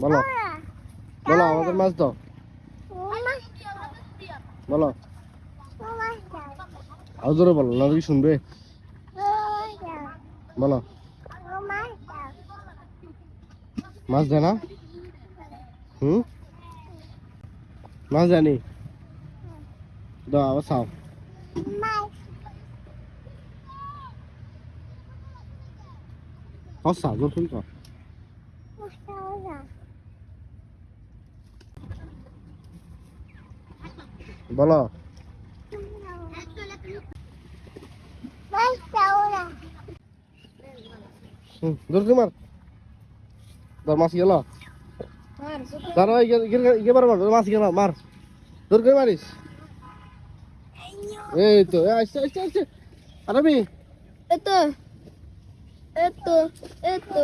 বলো বলো আমাদের মাছ দাও বলো আরো জোরে বলো না কি শুনবে বলো মাছ দেয় না মাছ জানি দাও আবার চাও হসা জোর তুমি তো বলো জোর তোমার তোর মাছ গেল তার ইয়ে বার মার মাছ গেল মার জোর করে মারিস এই তো আসছে আসছে আসছে আরবি এতো এতো এতো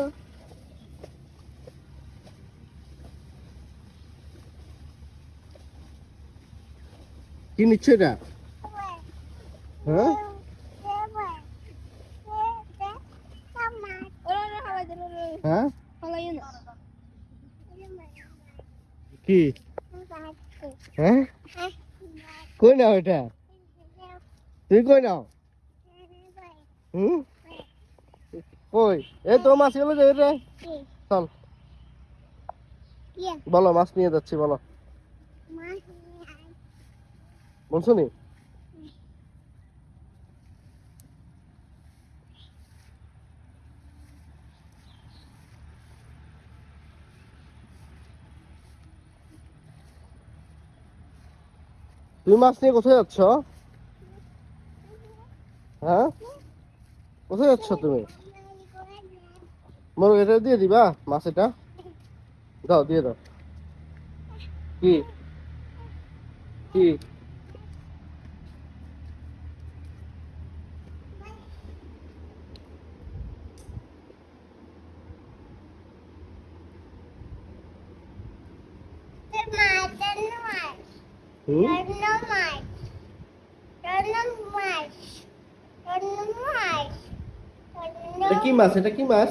কি নিচ্ছে এটা হ্যাঁ হ্যাঁ কি হ্যাঁ কই নাও এটা তুই কই নাও কই এই তো মাছ গেল যে রে চল বলো মাছ নিয়ে যাচ্ছি বলো বলছো নি তুমি মাছ নিয়ে কোথায় যাচ্ছ হ্যাঁ কোথায় যাচ্ছ তুমি মোর এটা দিয়ে দিবা মাছ এটা দাও দিয়ে দাও কি কি এটা কি মাছ এটা কি মাছ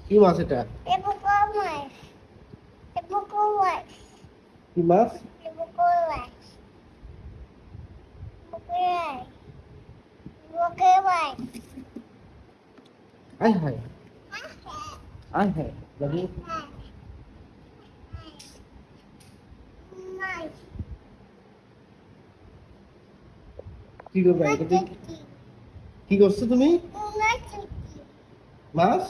কি মাছ এটা কি মাছ আয় হায় আয় হায় লাগি কি করবে কি করছো তুমি মাছ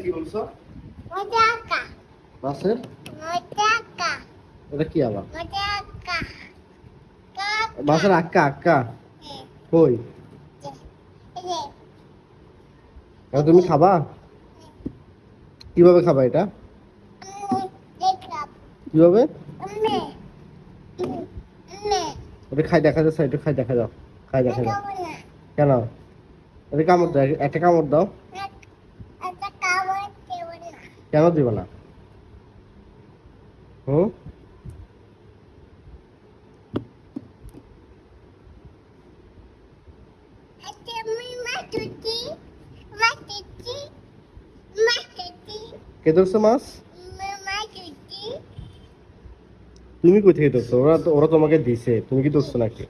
কি বলছো মাছের এটা কি আবার মাছের আক্কা আক্কা কই তুমি খাবা কিভাবে খাবা এটা কিভাবে ওটা খাই দেখা যাচ্ছে এটা খাই দেখা যাও খাই দেখা যাও কেন এটা কামড় দাও একটা কামড় দাও কেন দিব না কে ধরছে মাছ তুমি কই থেকে ধরছো ওরা তোমাকে দিছে তুমি কি ধরছো নাকি